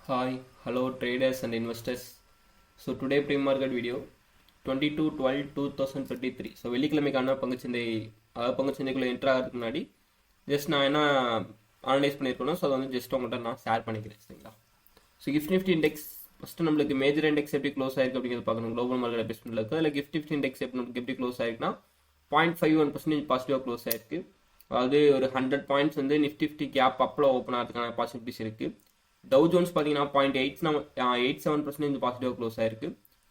Hi, hello traders and investors. So today pre-market video 22/12/2023. So வெள்ளிக்கிழமைக்கான பங்குச்சந்தைக்குள்ளே entry ஆகிறதுக்கு முன்னாடி ஜஸ்ட் நான் என்ன அனலைஸ் பண்ணியிருக்கணும். ஸோ அதை வந்து ஜஸ்ட் உங்கள்கிட்ட நான் ஷேர் பண்ணிக்கிறேன். சரிங்களா? So gift Nifty index first நம்மளுக்கு மேஜர் இண்டெக்ஸ் எப்படி க்ளோஸ் ஆயிருக்கு அப்படிங்கிறது பார்க்கணும். குளோபல் மார்க்கெட் பேஸ்மெண்ட்டில் இருக்குது. அதில் கிஃப்ட் நிஃப்டி இண்டெக்ஸ் எப்படி க்ளோஸ் ஆயிருக்குன்னா 0.51% பாசிட்டிவாக க்ளோஸ் ஆயிருக்கு. அதாவது ஒரு 100 பாயிண்ட்ஸ் வந்து நிஃப்டி கேப் அப்பில் ஓப்பன் ஆகிறதுக்கான பாசிபிலிட்டிஸ் இருக்குது. டவ் ஜோன்ஸ் பார்த்தீங்கன்னா 0.87% பாசிட்டிவாக க்ளோஸ் ஆயிருக்கு.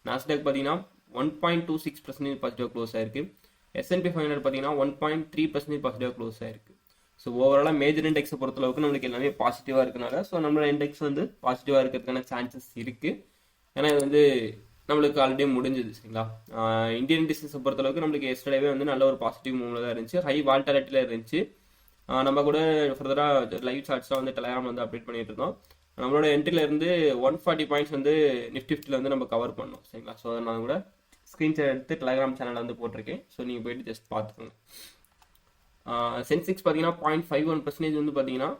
நாஸ்டாக் பார்த்தீங்கன்னா 1.26% பாசிட்டிவாக க்ளோஸ் ஆயிருக்கு. S&P 500 பார்த்தீங்கன்னா 1.3% பாசிட்டிவாக க்ளோஸ் ஆயிருக்கு. ஸோ ஓவராலாக மேஜர் இண்டெக்ஸை பொறுத்தளவுக்கு நம்மளுக்கு எல்லாமே பாசிட்டிவாக இருக்கனால ஸோ நம்மளோட இண்டெக்ஸ் வந்து பாசிட்டிவாக இருக்கிறதுக்கான சான்சஸ் இருக்குது. ஏன்னா இது வந்து நம்மளுக்கு ஆல்ரெடி முடிஞ்சது. சரிங்களா? இந்தியன் இண்டெக்ஸை பொறுத்தளவுக்கு நம்மளுக்கு எஸ்டர்டேவே வந்து நல்ல ஒரு பாசிட்டிவ் மூவ்ல தான் இருந்துச்சு. ஹை வால்டாலிட்டியில் இருந்துச்சு. நம்ம கூட ஃபர்தராக லைவ் சார்ட்ஸ்லாம் வந்து டெலகிராம் வந்து அப்டேட் பண்ணிட்டு இருந்தோம். நம்மளோட என்ட்ரில இருந்து 140 பாயிண்ட்ஸ் வந்து நிஃப்டில வந்து நம்ம கவர் பண்ணோம். சரிங்களா? ஸோ அதை நான் கூட ஸ்க்ரீன்ஷாட் எடுத்து டெலகிராம் சேனலில் வந்து போட்டிருக்கேன். ஸோ நீங்கள் போயிட்டு ஜஸ்ட் பார்த்துக்கோங்க. சென்செக்ஸ் பார்த்தீங்கன்னா 0.51% வந்து பார்த்தீங்கன்னா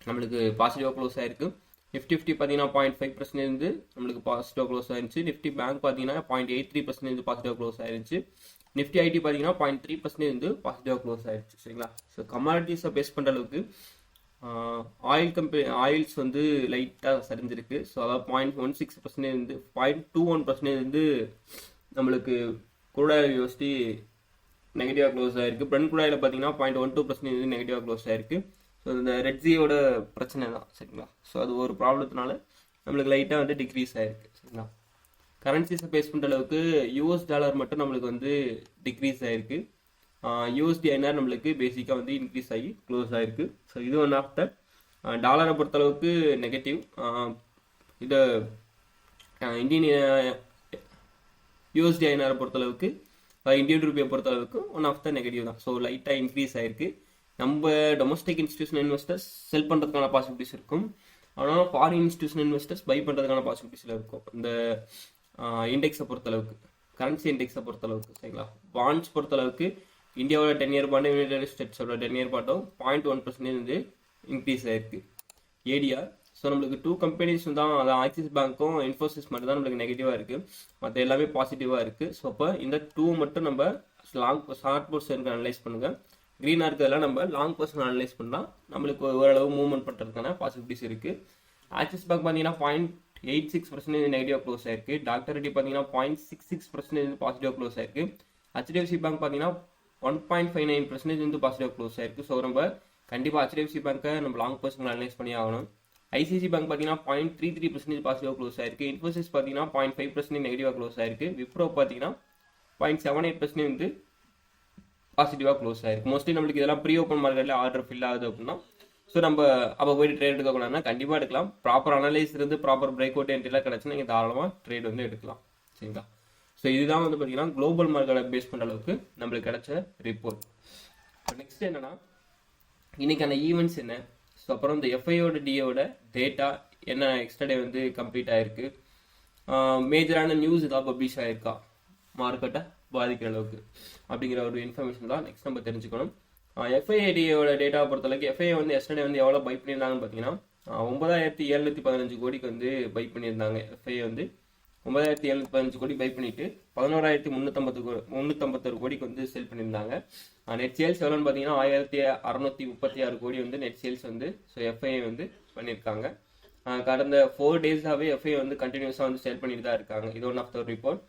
நம்மளுக்கு பாசிட்டிவாக க்ளோஸ் ஆயிருக்கு. நிஃப்டி பார்த்தீங்கன்னா 0.5% வந்து நம்மளுக்கு பாசிட்டிவாக க்ளோஸ் ஆயிருச்சு. நிஃப்டி பேங்க் பார்த்தீங்கன்னா 0.83% வந்து பாசிட்டிவாக க்ளோஸ் ஆயிருச்சு. நிஃப்டி ஐடி பார்த்தீங்கன்னா 0.3% வந்து பாசிட்டிவாக க்ளோஸ் ஆயிருச்சு. சரிங்களா? ஸோ கமாடிட்டிஸை பேஸ் பண்ணுற அளவுக்கு ஆயில்ஸ் வந்து லைட்டாக சரிஞ்சிருக்கு. ஸோ அதாவது 0.16% வந்து 0.21% வந்து நம்மளுக்கு குரூட் ஆயில் யூஎஸ்டி நெகட்டிவாக க்ளோஸ் ஆயிருக்கு. பிரெண்ட் குரூட் ஆயில் பார்த்தீங்கன்னா 0.12% வந்து நெகட்டிவாக க்ளோஸ் ஆயிருக்கு. ஸோ இந்த ரெட்ஜியோட பிரச்சனை தான். சரிங்களா? ஸோ அது ஒரு ப்ராப்ளத்தினால நம்மளுக்கு லைட்டாக வந்து டிக்ரீஸ் ஆயிருக்கு. சரிங்களா? கரன்சிஸை பேஸ் பண்ணுற அளவுக்கு யூஎஸ் டாலர் மட்டும் நம்மளுக்கு வந்து டிக்ரீஸ் ஆயிருக்கு. யூஎஸ்டி ஐநார் நம்மளுக்கு பேசிக்காக வந்து இன்க்ரீஸ் ஆகி க்ளோஸ் ஆகிருக்கு. ஸோ இது ஒன் ஆஃப் த டாலரை பொறுத்தளவுக்கு நெகட்டிவ். இதை இந்தியன் யூஎஸ்டி ஐநாரை பொறுத்தளவுக்கு இந்தியன் ரூபியை பொறுத்தளவுக்கு ஒன் ஆஃப் த நெகட்டிவ் தான். ஸோ லைட்டாக இன்க்ரீஸ் ஆகிருக்கு. நம்ம டொமஸ்டிக் இன்ஸ்டியூஷனல் இன்வெஸ்டர்ஸ் செல் பண்ணுறதுக்கான பாசிபிலிட்டிஸ் இருக்கும். ஆனால் ஃபாரின் இன்ஸ்டியூஷனல் இன்வெஸ்டர்ஸ் பை பண்ணுறதுக்கான பாசிபிலிட்டிஸில் இருக்கும் இந்த இண்டெக்ஸை பொறுத்தளவுக்கு, கரன்சி இண்டெக்ஸை பொறுத்தளவுக்கு. சரிங்களா? பாண்ட்ஸ் பொறுத்தளவுக்கு இந்தியாவோட 10 இயர் பாண்டும் யுனைடெட் ஸ்டேட்ஸோட 10 இயர் பாண்டும் 0.1% வந்து இன்க்ரீஸ் ஆயிருக்கு ஏடிஆர். ஸோ நம்மளுக்கு 2 கம்பெனிஸ் தான், அதான் ஆக்சிஸ் பேங்க்கும் இன்ஃபோசிஸ் மட்டும் தான் நம்மளுக்கு நெகட்டிவாக இருக்குது. மற்ற எல்லாமே பாசிட்டிவாக இருக்குது. ஸோ அப்போ இந்த 2 மட்டும் நம்ம ஷார்ட் போர்ஷனுக்கு அனலைஸ் பண்ணுங்கள். க்ரீனாக இருக்கிறதெல்லாம் நம்ம லாங் போர்ஷன் அனலைஸ் பண்ணால் நம்மளுக்கு ஓரளவு மூவ்மெண்ட் பண்ணுறதுக்கான பாசிபிலிட்டிஸ் இருக்குது. ஆக்சிஸ் பேங்க் பார்த்தீங்கன்னா 0.86% நெகட்டிவாக க்ளோஸ் ஆயிருக்கு. டாக்டர் ரெட்டி பார்த்தீங்கன்னா 0.66% பாசிட்டிவாக க்ளோஸ் ஆயிருக்கு. HDFC பேங்க் பார்த்தீங்கன்னா 1.59% வந்து பாசிட்டிவ் க்ளோஸ் ஆயிருக்கு. ஸோ நம்ம கண்டிப்பாக HDFC பேங்க்கை நம்ம லாங் போர்ஷன் அனலைஸ் பண்ணி ஆகணும். ஐசிசி பேங்க் பார்த்தீங்கன்னா 0.33% பாசிட்டிவ் க்ளோஸ் ஆயிருக்கு. இன்ஃபோசிஸ் பார்த்தீங்கன்னா 0.5% நெகட்டிவாக க்ளோஸ் ஆயிருக்கு. விப்ரோ பார்த்தீங்கன்னா 0.78% வந்து பாசிட்டிவாக க்ளோஸ் ஆயிருக்கு. மோஸ்ட்லி நம்மளுக்கு இதெல்லாம் ப்ரீ ஓப்பன் மார்க்கெட்டில் ஆர்டர் ஃபில் ஆகுது அப்படின்னா ஸோ நம்ம அப்போ போய்ட்டு ட்ரேட் எடுக்கக்கூடாதுன்னா கண்டிப்பாக எடுக்கலாம். ப்ராப்பர் அனலைஸ் இருந்து ப்ராப்பர் பிரேக் அவுட் என்ட்ரிலாம் கிடச்சுன்னா நீங்கள் தாராளமாக ட்ரேட் வந்து எடுக்கலாம். சரிங்களா? ஸோ இதுதான் வந்து பார்த்தீங்கன்னா குளோபல் மார்க்கெட்டை பேஸ் பண்ணுற அளவுக்கு நம்மளுக்கு கிடைச்ச ரிப்போர்ட். இப்போ நெக்ஸ்ட் என்னன்னா இன்னைக்கான ஈவெண்ட்ஸ் என்ன, ஸோ அப்புறம் இந்த எஃப்ஐயோட டிஏவோட டேட்டா என்ன எக்ஸ்ட்ரா டே வந்து கம்ப்ளீட் ஆயிருக்கு, மேஜரான நியூஸ் ஏதாவது பப்ளிஷ் ஆயிருக்கா மார்க்கெட்டை பாதிக்கிற அளவுக்கு அப்படிங்கிற ஒரு இன்ஃபர்மேஷன் தான் நெக்ஸ்ட் நம்ம தெரிஞ்சுக்கணும். எஃப்ஐடியோட டேட்டாவை பொறுத்தளவுக்கு எஃப்ஐ வந்து எஸ்டர்டே வந்து எவ்வளோ பை பண்ணியிருந்தாங்கன்னு பார்த்தீங்கன்னா 9,715 கோடிக்கு வந்து பை பண்ணியிருந்தாங்க. எஃப்ஐ வந்து 9,715 கோடி பை பண்ணிட்டு 11,351 கோடிக்கு வந்து செல் பண்ணியிருந்தாங்க. நெட் சேல்ஸ் எவ்வளோன்னு பார்த்தீங்கன்னா 1,636 கோடி வந்து நெட் சேல்ஸ் வந்து ஸோ எஃப்ஐ வந்து பண்ணியிருக்காங்க. கடந்த 4 டேஸாகவே எஃப்ஐ வந்து கண்டினியூஸாக வந்து செல் பண்ணிட்டு தான் இருக்காங்க. இது one of the report.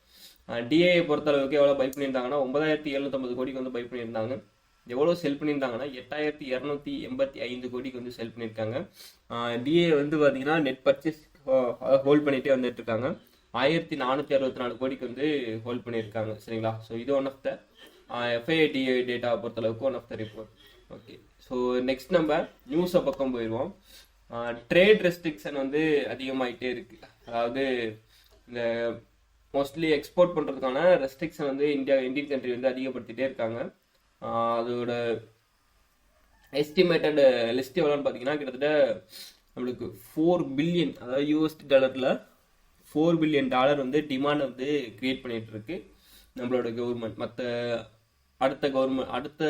DA பொறுத்தளவுக்கு எவ்வளோ பை பண்ணியிருந்தாங்கன்னா 9,750 கோடிக்கு வந்து பை பண்ணியிருந்தாங்க. எவ்வளோ செல் பண்ணியிருந்தாங்கன்னா 8,285 கோடிக்கு வந்து செல் பண்ணியிருக்காங்க. டிஏ வந்து பார்த்தீங்கன்னா நெட் பர்ச்சேஸ் ஹோல்ட் பண்ணிகிட்டே வந்துட்டு இருக்காங்க. 1,464 கோடிக்கு வந்து ஹோல்ட் பண்ணியிருக்காங்க. சரிங்களா? ஸோ இது ஒன் ஆஃப் த எஃப்ஐடிஏ டேட்டாவை பொறுத்தளவுக்கு one of the report. Okay, so next நம்ம நியூஸை பக்கம் போயிடுவோம். ட்ரேட் ரெஸ்ட்ரிக்ஷன் வந்து அதிகமாகிட்டே இருக்கு. அதாவது இந்த மோஸ்ட்லி எக்ஸ்போர்ட் பண்ணுறதுக்கான ரெஸ்ட்ரிக்ஷன் வந்து இந்தியன் கண்ட்ரி வந்து அதிகப்படுத்திட்டே இருக்காங்க. அதோட எஸ்டிமேட்டட் லிஸ்ட் எவ்வளோன்னு பார்த்தீங்கன்னா கிட்டத்தட்ட நம்மளுக்கு 4 பில்லியன், அதாவது யூஎஸ்டி டாலரில் 4 பில்லியன் டாலர் வந்து டிமாண்ட் வந்து கிரியேட் பண்ணிட்டு இருக்கு நம்மளோட கவர்மெண்ட். மற்ற அடுத்த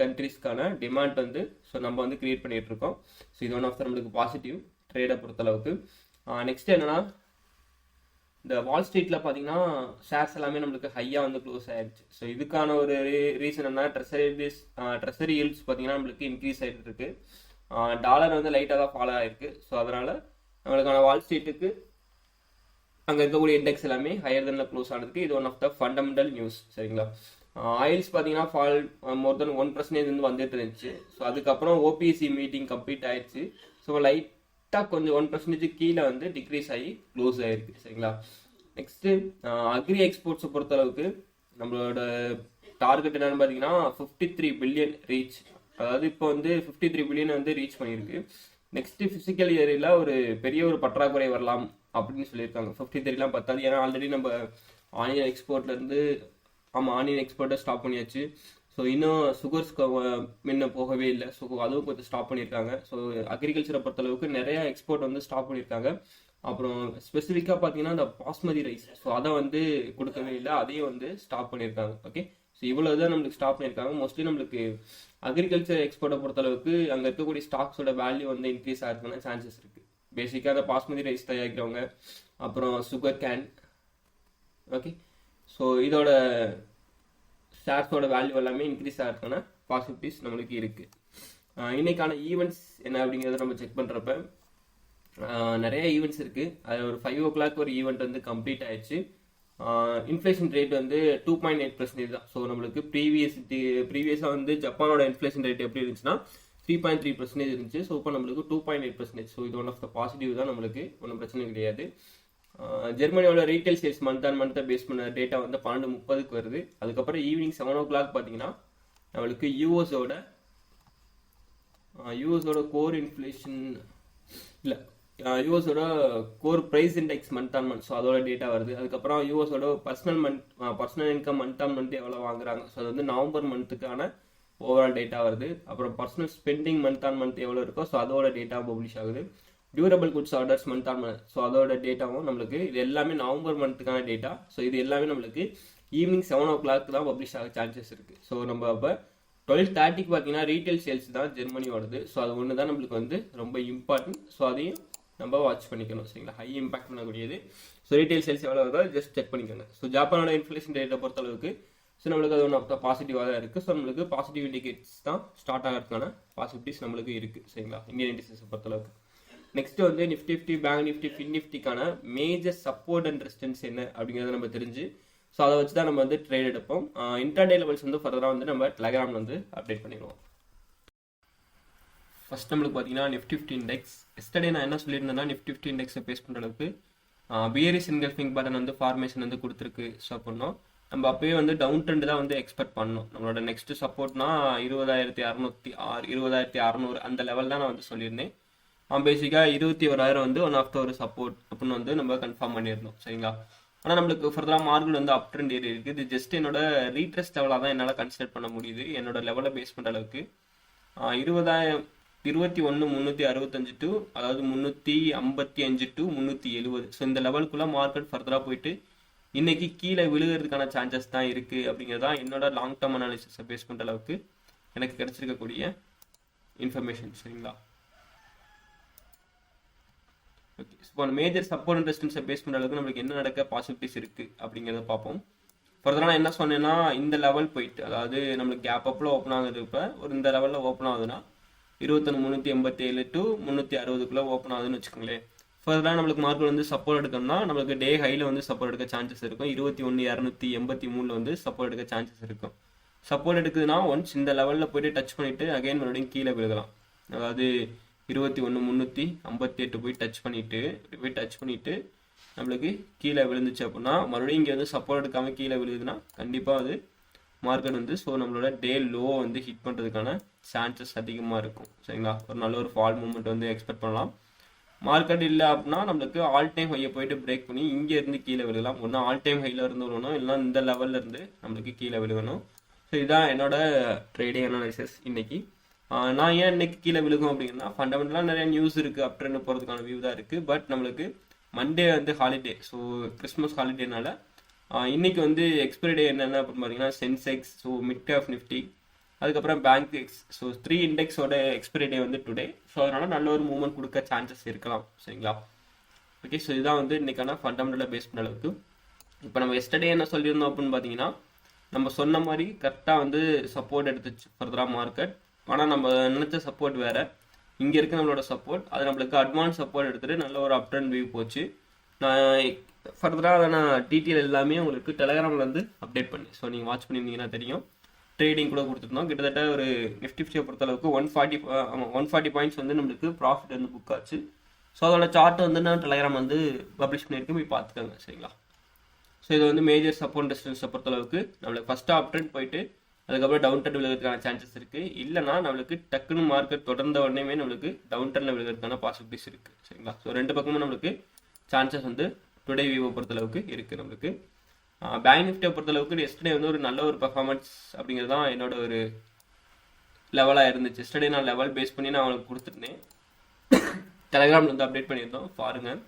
கண்ட்ரிஸ்க்கான டிமாண்ட் வந்து ஸோ நம்ம வந்து கிரியேட் பண்ணிட்டு இருக்கோம். ஸோ இது ஒன் ஆஃப் நம்மளுக்கு பாசிட்டிவ் ட்ரேடை பொறுத்தளவுக்கு. நெக்ஸ்ட் என்னன்னா, இந்த வால் ஸ்ட்ரீட்டில் பார்த்தீங்கன்னா ஷேர்ஸ் எல்லாமே நம்மளுக்கு ஹையாக வந்து க்ளோஸ் ஆயிடுச்சு. ஸோ இதுக்கான ஒரு ரீசன் என்ன, ட்ரெஸரி ஈல்ட்ஸ் பார்த்தீங்கன்னா நம்மளுக்கு இன்க்ரீஸ் ஆகிட்டு இருக்கு. டாலர் வந்து லைட்டாக தான் ஃபாலோ ஆகிருக்கு. ஸோ அதனால் நம்மளுக்கான வால் ஸ்ட்ரீட்டுக்கு அங்கே இருக்கக்கூடிய இண்டெக்ஸ் எல்லாமே ஹையர் தென்ல க்ளோஸ் ஆனதுக்கு இது one of the fundamental news. சரிங்களா. ஆயில்ஸ் பார்த்தீங்கன்னா ஃபால் மோர் தென் 1% வந்து வந்துட்டு இருந்துச்சு. ஸோ அதுக்கப்புறம் ஓபிசி மீட்டிங் கம்ப்ளீட் ஆயிடுச்சு. ஸோ லைட்டாக கொஞ்சம் 1% கீழே வந்து டிக்ரீஸ் ஆகி க்ளோஸ் ஆகிருக்கு. சரிங்களா. நெக்ஸ்ட்டு அக்ரி எக்ஸ்போர்ட்ஸை பொறுத்தளவுக்கு நம்மளோட டார்கெட் என்னன்னு பார்த்தீங்கன்னா 53 பில்லியன் ரீச். அதாவது இப்போ வந்து 53 பில்லியன் வந்து ரீச் பண்ணியிருக்கு. நெக்ஸ்ட் ஃபிசிக்கல் இயரில் ஒரு பெரிய ஒரு பற்றாக்குறை வரலாம் அப்படின்னு சொல்லியிருக்காங்க. 53லாம் பத்தாது. ஏன்னா ஆல்ரெடி நம்ம ஆனியன் எக்ஸ்போர்ட்லேருந்து ஆனியன் எக்ஸ்போர்ட்டை ஸ்டாப் பண்ணியாச்சு. ஸோ இன்னும் சுகர்ஸ்க்கு முன்ன போகவே இல்லை. ஸோ அதுவும் கொஞ்சம் ஸ்டாப் பண்ணியிருக்காங்க. ஸோ அக்ரிகல்ச்சரை பொறுத்தளவுக்கு நிறையா எக்ஸ்போர்ட் வந்து ஸ்டாப் பண்ணியிருக்காங்க. அப்புறம் ஸ்பெசிஃபிக்காக பார்த்தீங்கன்னா இந்த பாஸ்மதி ரைஸ், ஸோ அதை வந்து கொடுக்கவே இல்லை, அதையும் வந்து ஸ்டாப் பண்ணியிருக்காங்க. ஓகே, ஸோ இவ்வளோ தான் நம்மளுக்கு ஸ்டாப் பண்ணியிருக்காங்க. மோஸ்ட்லி நம்மளுக்கு அக்ரிகல்ச்சர் எக்ஸ்போர்ட்டை பொறுத்தளவுக்கு அங்கே இருக்கக்கூடிய ஸ்டாக்ஸோட வேல்யூ வந்து இன்க்ரீஸ் ஆகிறதுக்கான சான்சஸ் இருக்குது. பேசிக்காக அந்த பாஸ்மதி ரைஸ் தயாரிக்கிறவங்க, அப்புறம் சுகர் கேன். ஓகே, ஸோ இதோட ஷேர்ஸோட வேல்யூ எல்லாமே இன்க்ரீஸ் ஆகிறதுக்கான பாசிபிலிட்டிஸ் நம்மளுக்கு இருக்குது. இன்னைக்கான ஈவெண்ட்ஸ் என்ன அப்படிங்கிறத நம்ம செக் பண்ணுறப்ப நிறைய ஈவெண்ட்ஸ் இருக்குது. அதில் ஒரு 5 o'clock ஒரு ஈவெண்ட் வந்து கம்ப்ளீட் ஆயிடுச்சு. இன்ஃப்ளேஷன் ரேட் வந்து 2.8% தான். ஸோ நம்மளுக்கு ப்ரீவியஸாக வந்து ஜப்பானோட இன்ஃப்ளேஷன் ரேட் எப்படி இருந்துச்சுன்னா 3.3% இருந்துச்சு. ஸோ இப்போ நம்மளுக்கு 2.8%. ஸோ இது ஒன் ஆஃப் த பாசிட்டிவ் தான், நம்மளுக்கு ஒன்றும் பிரச்சனை கிடையாது. ஜெர்மனியோட ரீட்டைல் சேல்ஸ் மந்த் ஆன் மந்த்தை பேஸ் பண்ண டேட்டா வந்து 12:30 வருது. அதுக்கப்புறம் ஈவினிங் 7 o'clock பார்த்தீங்கன்னா நம்மளுக்கு யூஎஸோட கோர் இன்ஃப்ளேஷன் இல்லை யூஎஸோட core price index month on month, so அதோட டேட்டா வருது. அதுக்கப்புறம் யூஎஸோட personal income month on month எவ்வளோ வாங்குறாங்க, ஸோ அது வந்து நவம்பர் மந்த்துக்கான ஓவரால் டேட்டா வருது. அப்புறம் personal spending month on month எவ்வளோ இருக்கோ ஸோ அதோட டேட்டா பப்ளிஷ் ஆகுது. Durable goods orders month on month, so அதோட டேட்டாவும் நம்மளுக்கு இது எல்லாமே நவம்பர் மந்த்துக்கான டேட்டா. ஸோ இது எல்லாமே நம்மளுக்கு ஈவினிங் 7 o'clock தான் பப்ளிஷ் ஆக சான்சஸ் இருக்குது. ஸோ நம்ம அப்போ 12:30 பார்த்தீங்கன்னா ரீட்டைல் சேல்ஸ் தான் ஜெர்மனியோடது. ஸோ அது ஒன்று தான் நம்மளுக்கு வந்து ரொம்ப இம்பார்ட்டன்ட். ஸோ அதையும் நம்ம வாட்ச் பண்ணிக்கணும். சரிங்களா, ஹை இம்பாக்ட் பண்ணக்கூடியது. ஸோ ரீட்டைல் சேல்ஸ் எவ்வளோ வருதோ ஜஸ்ட் செக் பண்ணிக்கோங்க. ஸோ ஜப்பானோட இன்ஃப்ளேஷன் ரேட்டை பொறுத்தளவுக்கு ஸோ நம்மளுக்கு அது ஒன்று ஆஃப் த பாசிட்டிவாக தான் இருக்குது. ஸோ நம்மளுக்கு பாசிட்டிவ் இண்டிகேட்ஸ் தான் ஸ்டார்ட் ஆகிறதுக்கான பாசிபிலிட்டிஸ் நம்மளுக்கு இருக்குது. சரிங்களா, இந்தியன் இண்டஸ்ட்ரீஸை பொறுத்தளவுக்கு. நெக்ஸ்ட் வந்து நிஃப்டி 50, பேங்க் நிஃப்டி, ஃபின் நிஃப்டிக்கான மேஜர் சப்போர்ட் அண்ட் ரெசிஸ்டன்ஸ் என்ன அப்படிங்கிறத நம்ம தெரிஞ்சு ஸோ அதை வச்சு தான் நம்ம வந்து ட்ரேட் எடுப்போம். இன்டர்டே லெவல்ஸ் வந்து ஃபர்தராக வந்து நம்ம டெலகிராமில் வந்து அப்டேட் பண்ணிடுவோம். ஃபர்ஸ்ட் நம்மளுக்கு பார்த்தீங்கன்னா நிஃப்டி 50 இண்டெக்ஸ். எஸ்டர்டே நான் என்ன சொல்லியிருந்தேன்னா நிஃப்டி 50 இண்டெக்ஸை பேஸ் பண்ணுற அளவுக்கு பியரிஷ் என்கல்ஃபிங் பேட்டர்ன் வந்து ஃபார்மேஷன் வந்து கொடுத்துருக்கு. ஸோ பண்ணோம் நம்ம அப்போயே வந்து டவுன் ட்ரெண்ட் தான் வந்து எக்ஸ்பெக்ட் பண்ணோம். நம்மளோட நெக்ஸ்ட் சப்போர்ட்னா 20,606 20,600 அந்த லெவல் தான் நான் வந்து சொல்லியிருந்தேன். பேசிக்காக 21,000 வந்து ஒன் ஆஃப் த ஒரு சப்போர்ட் அப்படின்னு வந்து நம்ம கன்ஃபார்ம் பண்ணியிருந்தோம். சரிங்களா, ஆனால் நம்மளுக்கு ஃபர்தராக மார்க்கெட் வந்து அப் ட்ரெண்ட் ஏறி இருக்குது. இது ஜஸ்ட் என்னோட ரீட்ரெஸ்ட் லெவலாக தான் என்னால் கன்சிடர் பண்ண முடியுது. என்னோட லெவலை பேஸ் பண்ணுற அளவுக்கு 21,365 டு அதாவது 355 to 370. ஸோ இந்த லெவலுக்குள்ள மார்க்கெட் ஃபர்தராக போயிட்டு இன்னைக்கு கீழே விழுகிறதுக்கான சான்சஸ் தான் இருக்குது. அப்படிங்கிறதா என்னோட லாங் டேர்ம் அனாலிசிஸை பேஸ் பண்ணுற அளவுக்கு எனக்கு கிடைச்சிருக்கக்கூடிய இன்ஃபர்மேஷன். சரிங்களா, ஓகே. இப்போ மேஜர் சப்போர்ட் அண்ட் ரெசிஸ்டன்ஸை பேஸ் பண்ணுற அளவுக்கு நம்மளுக்கு என்ன நடக்க பாசிபிலிட்டிஸ் இருக்குது அப்படிங்கிறத பார்ப்போம். ஃபர்தராக நான் என்ன சொன்னேன்னா இந்த லெவல் போயிட்டு அதாவது நம்மளுக்கு கேப் அப்பில் ஓப்பன் ஆகுது. இப்போ ஒரு இந்த லெவலில் ஓப்பன் ஆகுதுன்னா 21,387 to 360 ஓப்பன் ஆகுதுன்னு வச்சுக்கோங்களேன். ஃபர்தராக நம்மளுக்கு மார்க்கெட் வந்து சப்போர்ட் எடுக்கணும்னா நம்மளுக்கு டே ஹையில் வந்து சப்போர்ட் எடுக்க சான்சஸ் இருக்கும். 21,283 வந்து சப்போர்ட் எடுக்க சான்சஸ் இருக்கும். சப்போர்ட் எடுக்குதுன்னா ஒன்ஸ் இந்த லெவலில் போயிட்டு டச் பண்ணிவிட்டு அகைன் மறுபடியும் கீழே விழுகலாம். அதாவது 21,358 போய் டச் பண்ணிட்டு நம்மளுக்கு கீழே விழுந்துச்சு அப்படின்னா மறுபடியும் இங்கே வந்து சப்போர்ட் எடுக்காமல் கீழே விழுதுன்னா கண்டிப்பாக அது மார்க்கெட் வந்து ஸோ நம்மளோட டே லோ வந்து ஹிட் பண்ணுறதுக்கான சான்சஸ் அதிகமாக இருக்கும். சரிங்களா, ஒரு நல்ல ஒரு ஃபால் மூவ்மெண்ட் வந்து எக்ஸ்பெக்ட் பண்ணலாம். மார்க்கெட் இல்லை அப்படின்னா நம்மளுக்கு ஆல் டைம் ஹையை போயிட்டு பிரேக் பண்ணி இங்கே இருந்து கீழே விழுகலாம். ஒன்று ஆல் டைம் ஹையில் இருந்து விழுகணும், இல்லைனா இந்த லெவலில் இருந்து நம்மளுக்கு கீழே விழுகணும். ஸோ இதுதான் என்னோட ட்ரேடிங் அனாலிசிஸ் இன்னைக்கு. நான் ஏன் இன்னைக்கு கீழே விழுகும் அப்படின்னா ஃபண்டமெண்டலாக நிறைய நியூஸ் இருக்குது, அப் ட்ரெண்ட் போகிறதுக்கான வியூ தான் இருக்குது. பட் நம்மளுக்கு மண்டே வந்து ஹாலிடே, ஸோ கிறிஸ்மஸ் ஹாலிடேனால இன்னைக்கு வந்து எக்ஸ்பைரி டே என்னென்ன அப்படின்னு பார்த்தீங்கன்னா Sensex, so mid cap Nifty, அதுக்கப்புறம் பேங்க் எக்ஸ், ஸோ 3 இண்டெக்ஸோட எக்ஸ்பைரி டே வந்து டுடே. ஸோ அதனால நல்ல ஒரு மூவ்மெண்ட் கொடுக்க சான்சஸ் இருக்கலாம். சரிங்களா, ஓகே, ஸோ இதுதான் வந்து இன்னைக்கான ஃபண்டமெண்டலாக பேஸ் பண்ண அளவுக்கு. இப்போ நம்ம எஸ்டர்டே என்ன சொல்லியிருந்தோம் அப்படின்னு பார்த்தீங்கன்னா, நம்ம சொன்ன மாதிரி கரெக்டாக வந்து சப்போர்ட் எடுத்துச்சு ஃபர்தராக மார்க்கெட். ஆனால் நம்ம நினச்ச சப்போர்ட் வேறு, இங்கே இருக்க நம்மளோட சப்போர்ட் அது நம்மளுக்கு அட்வான்ஸ் சப்போர்ட் எடுத்துகிட்டு நல்ல ஒரு அப் ட்ரெண்ட் வியூ போச்சு. நான் ஃபர்தராக நான் டீட்டெயில் எல்லாமே உங்களுக்கு டெலகிராமில் வந்து அப்டேட் பண்ணி, ஸோ நீங்கள் வாட்ச் பண்ணியிருந்தீங்கன்னா தெரியும். ட்ரேடிங் கூட கொடுத்துருந்தோம். கிட்டத்தட்ட ஒரு நிஃப்டி பொறுத்தளவுக்கு 140 பாயிண்ட்ஸ் வந்து நம்மளுக்கு ப்ராஃபிட் வந்து புக் ஆச்சு. ஸோ அதோட சார்ட் வந்து நான் டெலகிராம் வந்து பப்ளிஷ் பண்ணியிருக்கேன், போய் பார்த்துக்கோங்க. சரிங்களா? ஸோ இது வந்து மேஜர் சப்போர்ட் ரெசிஸ்டன்ஸை பொறுத்தளவுக்கு நம்மளுக்கு ஃபஸ்ட்டு அப் ட்ரெண்ட் போயிட்டு அதுக்கப்புறம் டவுன் ட்ரெண்ட் விழுகிறதுக்கான சான்சஸ் இருக்குது. இல்லைனா நம்மளுக்கு டக்குன்னு மார்க்கெட் தொடர்ந்த உடனே நம்மளுக்கு டவுன் ட்ரெண்டில் விழுகிறதுக்கான பாசிபிலிட்டிஸ் இருக்குது. சரிங்களா? ஸோ ரெண்டு பக்கமும் நம்மளுக்கு சான்சஸ் வந்து டுடே வியூவை பொறுத்தளவுக்கு இருக்குது. நம்மளுக்கு பேங்க் நிஃப்டியை பொறுத்தளவுக்கு எஸ்டர்டே வந்து ஒரு நல்ல ஒரு பர்ஃபார்மன்ஸ் அப்படிங்கிறது தான் என்னோட ஒரு லெவலாக இருந்துச்சு. எஸ்டர்டே நான் லெவல் பேஸ் பண்ணி நான் அவங்களுக்கு கொடுத்துருந்தேன். டெலகிராமில் வந்து அப்டேட் பண்ணியிருந்தோம், பாருங்கள்.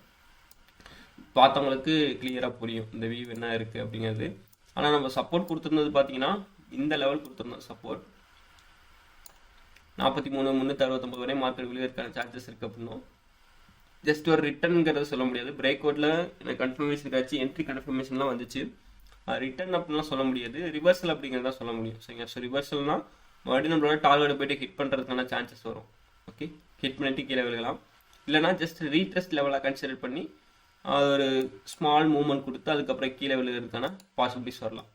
பார்த்தவங்களுக்கு கிளியராக புரியும் இந்த வியூ என்ன இருக்குது அப்படிங்கிறது. ஆனால் நம்ம சப்போர்ட் கொடுத்துருந்தது பார்த்தீங்கன்னா இந்த லெவல் கொடுத்துருந்தோம். சப்போர்ட் 43,369 வரை மார்க்கெட் விழுகிறதுக்கான சான்சஸ் இருக்குது அப்படின்னும். ஜஸ்ட் ஒரு ரிட்டர்னுங்கிறத சொல்ல முடியாது. பிரேக் அவுட்டில் எனக்கு கன்ஃபர்மேஷன் ஆச்சு, என்ட்ரி கன்ஃபர்மேஷன்லாம் வந்துச்சு. ரிட்டர்ன் அப்படின்லாம் சொல்ல முடியாது, ரிவர்சல் அப்படிங்கிறத சொல்ல முடியும். சரிங்க? ஸோ ரிவர்சல்னால் மறுபடியும் நம்மளோட டார்கெட்டை போய்ட்டு ஹிட் பண்ணுறதுக்கான சான்சஸ் வரும். ஓகே, ஹிட் பண்ணிட்டு கீழே விழுகலாம். இல்லைனா ஜஸ்ட் ரீட்ரெஸ்ட் லெவலாக கன்சிடர் பண்ணி ஒரு ஸ்மால் மூவ்மெண்ட் கொடுத்து அதுக்கப்புறம் கீழே விழுகிறதுக்கான பாசிபிலிட்டிஸ் வரலாம்.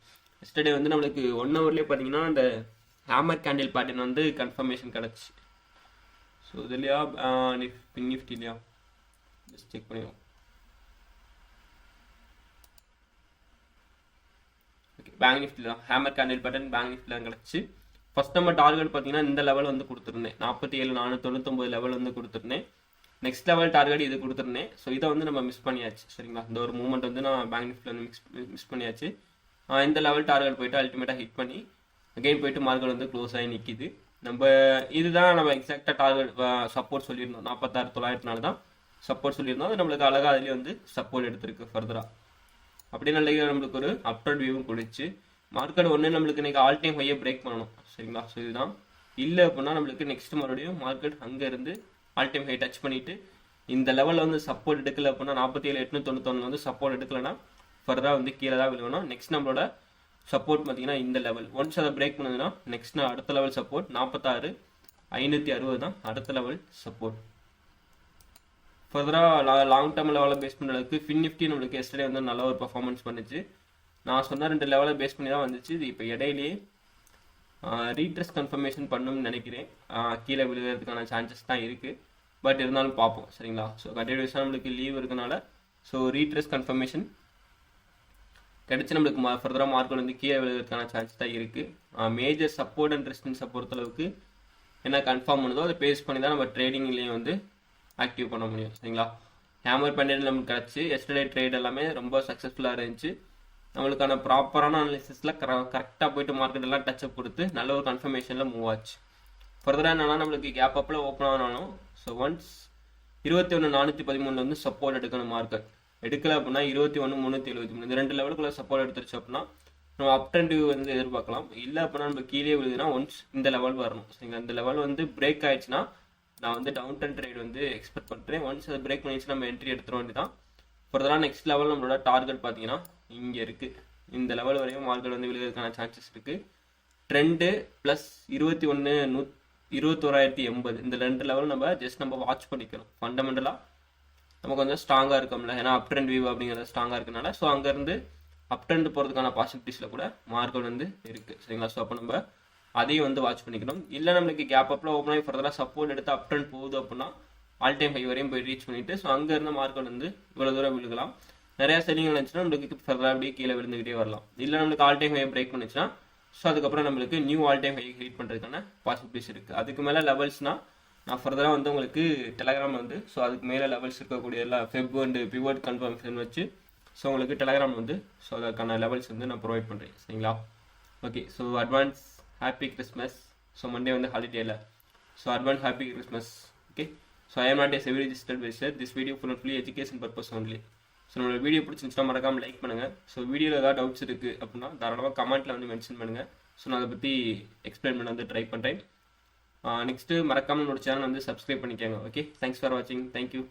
எஸ்டர்டே வந்து நம்மளுக்கு 1 ஹவர்லேயே பார்த்தீங்கன்னா இந்த ஹேமர் கேண்டில் பேட்டர்ன் வந்து கன்ஃபர்மேஷன் கிடச்சி. ஸோ இதுலையா நிஃப்டிலையா ஜஸ்ட் செக் பண்ணிடுவோம். ஓகே, பேங்க் நிஃப்டி தான் ஹேமர் கேண்டில் பேட்டர்ன் பேங்க் நிஃப்டியில் தான் கிடச்சி. ஃபர்ஸ்ட் நம்ம டார்கெட் பார்த்தீங்கன்னா இந்த லெவல் வந்து கொடுத்துருந்தேன், 47,499 லெவல் வந்து கொடுத்துருந்தேன். நெக்ஸ்ட் லெவல் டார்கெட் இது கொடுத்துருந்தேன். ஸோ இதை வந்து நம்ம மிஸ் பண்ணியாச்சு. சரிங்களா? இந்த ஒரு மூமெண்ட் வந்து நான் பேங்க் நிஃப்டியில் வந்து மிஸ் பண்ணியாச்சு. இந்த லெவல் டார்கெட் போயிட்டு அல்டிமேட்டாக ஹிட் பண்ணி அகைன் போயிட்டு மார்க்கெட் வந்து க்ளோஸ் ஆகி நிற்கிது. நம்ம இதுதான் நம்ம எக்ஸாக்டாக டார்கெட் சப்போர்ட் சொல்லியிருந்தோம். 46,904 தான் சப்போர்ட் சொல்லியிருந்தோம். அது நம்மளுக்கு அழகாக அதுலேயே வந்து சப்போர்ட் எடுத்திருக்கு ஃபர்தராக. அப்படியே நல்ல நம்மளுக்கு ஒரு அப்ட்ரெண்ட் வியூவும் கொடுச்சு. மார்க்கெட் ஒன்று நம்மளுக்கு இன்றைக்கி ஆல் டைம் ஹையை பிரேக் பண்ணணும். சரிங்களா? ஸோ இதுதான். இல்லை அப்படின்னா நம்மளுக்கு நெக்ஸ்ட் மறுபடியும் மார்க்கெட் அங்கே இருந்து ஆல் டைம் ஹை டச் பண்ணிவிட்டு இந்த லெவலில் வந்து சப்போர்ட் எடுக்கல அப்படின்னா 47,891 வந்து சப்போர்ட் எடுக்கலைன்னா ஃபர்தராக வந்து கீழே தான் விழுகணும். நெக்ஸ்ட் நம்மளோட சப்போர்ட் பார்த்தீங்கன்னா இந்த லெவல் ஒன்ஸ் அதை பிரேக் பண்ணுதுன்னா நெக்ஸ்ட் அடுத்த லெவல் சப்போர்ட் 46,560 தான் அடுத்த லெவல் சப்போர்ட். ஃபர்தராக லாங் டேர்ம் லெவலில் பேஸ் பண்ணுற அளவுக்கு ஃபின் நிஃப்டி நம்மளுக்கு எஸ்டர்டே வந்து நல்ல ஒரு பர்ஃபார்மன்ஸ் பண்ணிச்சு. நான் சொன்ன 2 லெவலை பேஸ் பண்ணி தான் வந்துச்சு. இது இப்போ இடையிலேயே ரீட்ரெஸ் கன்ஃபர்மேஷன் பண்ணணும்னு நினைக்கிறேன். கீழே விழுகிறதுக்கான சான்சஸ் தான் இருக்குது, பட் இருந்தாலும் பார்ப்போம். சரிங்களா? ஸோ கண்டினியூஸாக நம்மளுக்கு லீவ் இருக்கனால ஸோ ரீட்ரெஸ் கன்ஃபர்மேஷன் கிடைச்சி நம்மளுக்கு ஃபர்தராக மார்க்கெட் வந்து கீழே விழுகிறதுக்கான சான்ஸ் தான் இருக்குது. மேஜர் சப்போர்ட் அண்ட் ரெசிஸ்டன்ஸை பொறுத்தளவுக்கு என்ன கன்ஃபார்ம் பண்ணுதோ அதை பேஸ் பண்ணி தான் நம்ம ட்ரேடிங்லேயும் வந்து ஆக்டிவ் பண்ண முடியும். சரிங்களா? ஹேமர் பேட்டர்ன் நமக்கு கிடச்சி எஸ்டர்டே ட்ரேட் எல்லாமே ரொம்ப சக்ஸஸ்ஃபுல்லாக இருந்துச்சு. நம்மளுக்கான ப்ராப்பரான அனாலிசிஸில் கரெக்டாக போயிட்டு மார்க்கெட் எல்லாம் டச்சப் கொடுத்து நல்ல ஒரு கன்ஃபர்மேஷனில் மூவ் ஆச்சு. ஃபர்தராக என்னன்னா நம்மளுக்கு கேப் அப்பில் ஓப்பன் ஆனாலும் ஸோ ஒன்ஸ் 21,413 வந்து சப்போர்ட் எடுக்கணும். மார்க்கெட் எடுக்கல அப்படின்னா 21,373 இந்த 2 லெவலுக்குள்ள சப்போர்ட் எடுத்துருச்சு அப்படின்னா நம்ம அப் ட்ரெண்ட் வந்து எதிர்பார்க்கலாம். இல்லை அப்படின்னா நம்ம கீழே விழுதுன்னா ஒன்ஸ் இந்த லெவல் வரணும். சரிங்களா? இந்த லெவல் வந்து பிரேக் ஆயிடுச்சுன்னா நான் வந்து டவுன் ட்ரெண்ட் ட்ரேட் வந்து எக்ஸ்பெக்ட் பண்ணுறேன். ஒன்ஸ் அது பிரேக் பண்ணிடுச்சு நம்ம என்ட்ரி எடுத்துட வேண்டியதான். ஃபர்தராக நெக்ஸ்ட் லெவல் நம்மளோட டார்கெட் பார்த்தீங்கன்னா இங்கே இருக்குது. இந்த லெவல் வரையும் மார்க்கெட் வந்து விழுகிறதுக்கான சான்சஸ் இருக்குது. ட்ரெண்டு ப்ளஸ் 21,80 இந்த 2 லெவல் நம்ம வாட்ச் பண்ணிக்கணும். ஃபண்டமெண்டலாக நமக்கு கொஞ்சம் ஸ்ட்ராங்காக இருக்கும்ல, ஏன்னா அப் ட்ரெண்ட் வியூ அப்படிங்கிறது ஸ்ட்ராங்காக இருக்கனால ஸோ அங்கேருந்து அப் ட்ரெண்ட் போகிறதுக்கான பாசிபிலிட்டிஸில் கூட மார்க்கெட் வந்து இருக்குது. சரிங்களா? ஸோ அப்போ நம்ம அதையும் வந்து வாட்ச் பண்ணிக்கணும். இல்லை நம்மளுக்கு கேப் அப்பில் ஓப்பன் ஆகி ஃபர்தராக சப்போர்ட் எடுத்து அப் ட்ரெண்ட் போகுது அப்படின்னா ஆல் டைம் ஹை வரையும் போய் ரீச் பண்ணிட்டு ஸோ அங்கேருந்து மார்க்கெட் வந்து இவ்வளோ தூரம் விழுகலாம். நிறையா செல்லிங் இருந்துச்சுன்னா நம்மளுக்கு ஃபர்தராக அப்படியே கீழே விழுந்துக்கிட்டே வரலாம். இல்லை நம்மளுக்கு ஆல் டைம் ஹை பிரேக் பண்ணிச்சுன்னா ஸோ அதுக்கப்புறம் நம்மளுக்கு new all time high hit பண்ணுறதுக்கான பாசிபிலிட்டிஸ் இருக்குது. அதுக்கு மேலே லெவல்ஸ்னால் நான் ஃபர்தராக வந்து உங்களுக்கு டெலகிராம் வந்து ஸோ அதுக்கு மேலே லெவல்ஸ் இருக்கக்கூடிய எல்லா ஃபெப் அண்ட் பிவோட் கன்ஃபர்மேஷன் வச்சு ஸோ உங்களுக்கு டெலகிராம் வந்து ஸோ அதுக்கான லெவல்ஸ் வந்து நான் ப்ரொவைட் பண்ணுறேன். சரிங்களா? Okay, so advance happy Christmas. So Monday வந்து ஹாலிடேல so advance happy Christmas. Okay, so I am not a SEBI registered advisor. This video full and fully education purpose only. So நம்மளோட video பிடிச்சிருந்துச்சுன்னா மறக்காமல் like பண்ணுங்கள். So வீடியோவில் ஏதாவது doubts இருக்குது அப்படின்னா தாராளமாக கமெண்ட்டில் வந்து மென்ஷன் பண்ணுங்கள். ஸோ நான் அதை பற்றி எக்ஸ்பிளைன் பண்ண வந்து ட்ரை பண்ணுறேன். நெக்ஸ்ட்டு மறக்காமல் என்னோட சேனல் வந்து சப்ஸ்கிரைப் பண்ணிக்கோங்க. ஓகே, தேங்க்ஸ் ஃபார் வாட்சிங். தேங்க்யூ.